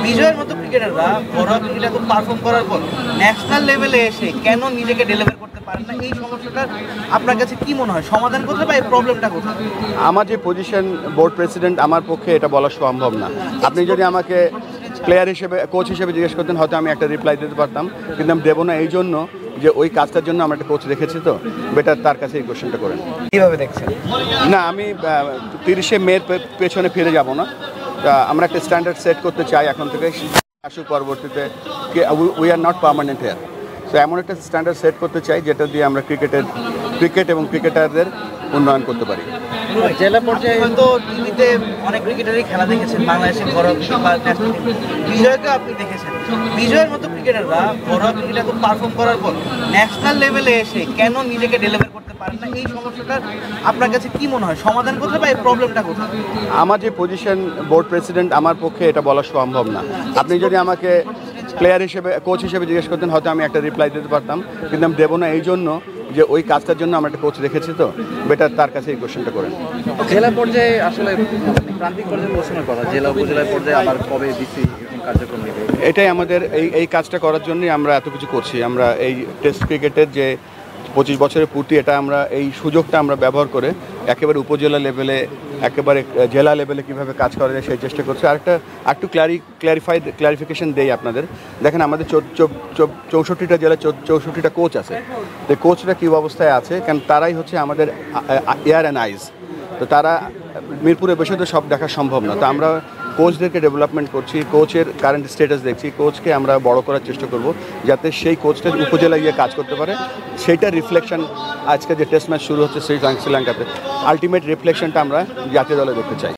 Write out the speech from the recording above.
বিজয়ের মতো ক্রিকেটাররা ঘরোয়া ক্রিকেটে খুব পারফর্ম করার পর ন্যাশনাল লেভেলে এসে কেন নিজেকে ডেলিভার করতে পারেন না, এই সমস্যাটার আপনার কাছে কি মনে হয়, সমাধান কোথায় বা এই প্রবলেমটা কোথায়? আমার যে পজিশন বোর্ড প্রেসিডেন্ট, আমার পক্ষে এটা বলা সম্ভব না। আপনি যদি আমাকে প্লেয়ার হিসেবে, কোচ হিসেবে জিজ্ঞেস করতেন, হয়তো আমি একটা রিপ্লাই দিতে পারতাম, কিন্তু আমি দেবো না এই জন্য যে ওই কাজটার জন্য আমরা একটা কোচ রেখেছি, তো বেটার তার কাছে এই কোশ্চেনটা করেন। কীভাবে দেখছেন? না, আমি 30শে মের পেছনে ফিরে যাব না। আমরা একটা স্ট্যান্ডার্ড সেট করতে চাই এখন থেকে, আসুক পরবর্তীতে। We are not permanent here, তো এমন একটা স্ট্যান্ডার্ড সেট করতে চাই যেটা দিয়ে আমরা ক্রিকেট এবং ক্রিকেটারদের উন্নয়ন করতে পারি। জেলা পর্যায়ে হয়তো টিভিতে অনেক ক্রিকেটারই খেলা দেখেছেন, বাংলাদেশের ঘরোয়া বা ন্যাশনাল টিম। বিজয়কে আপনি দেখেছেন, বিজয়ের মতো ক্রিকেটাররা ঘরোয়া ক্রিকেটে খুব পারফর্ম করার পর ন্যাশনাল লেভেলে এসে কেন নিজেকে ডেলিভার করতে পারেন না, এই সমস্যাটার আপনার কাছে কি মনে হয়, সমাধান কোথায় বা এই প্রবলেমটা কোথায়? আমার যে পজিশন বোর্ড প্রেসিডেন্ট, আমার পক্ষে এটা বলা সম্ভব না। আপনি যদি আমাকে প্লেয়ার হিসেবে, কোচ হিসেবে জিজ্ঞেস করতেন, হয়তো আমি একটা রিপ্লাই দিতে পারতাম, কিন্তু আমি দেবো না এই জন্য যে ওই কাজটার জন্য আমরা একটা কোচ রেখেছি, তো বেটার তার কাছে এই কোশ্চেনটা করেন। জেলা পর্যায়ে আসলে প্রান্তিক পর্যায়ে প্রশ্নের কথা, জেলা উপজেলা পর্যায়ে আবার কবে ডিসি কার্যক্রম নেবে? এটাই আমাদের এই কাজটা করার জন্যই আমরা এত কিছু করছি। আমরা এই টেস্ট ক্রিকেটের যে 25 বছরের পূর্তি, এটা আমরা এই সুযোগটা আমরা ব্যবহার করে একেবারে উপজেলা লেভেলে, একেবারে জেলা লেভেলে কীভাবে কাজ করা যায় সেই চেষ্টা করছি। আর একটু ক্লারিফিকেশন দেই আপনাদের। দেখেন, আমাদের 64টা জেলায় 64টা কোচ আছে। তো কোচরা কী অবস্থায় আছে, কারণ তারাই হচ্ছে আমাদের এয়ার অ্যান্ড আইজ। তো তারা মিরপুরে বসে তো সব দেখা সম্ভব না। তো আমরা কোচদেরকে ডেভেলপমেন্ট করছি, কোচের কারেন্ট স্ট্যাটাস দেখছি, কোচকে আমরা বড় করার চেষ্টা করব যাতে সেই কোচটা উপজেলায় গিয়ে কাজ করতে পারে। সেইটা রিফ্লেকশন আজকে যে টেস্ট ম্যাচ শুরু হচ্ছে শ্রীলঙ্কাতে, আলটিমেট রিফ্লেকশনটা আমরা জাতীয় দলে দেখতে চাই।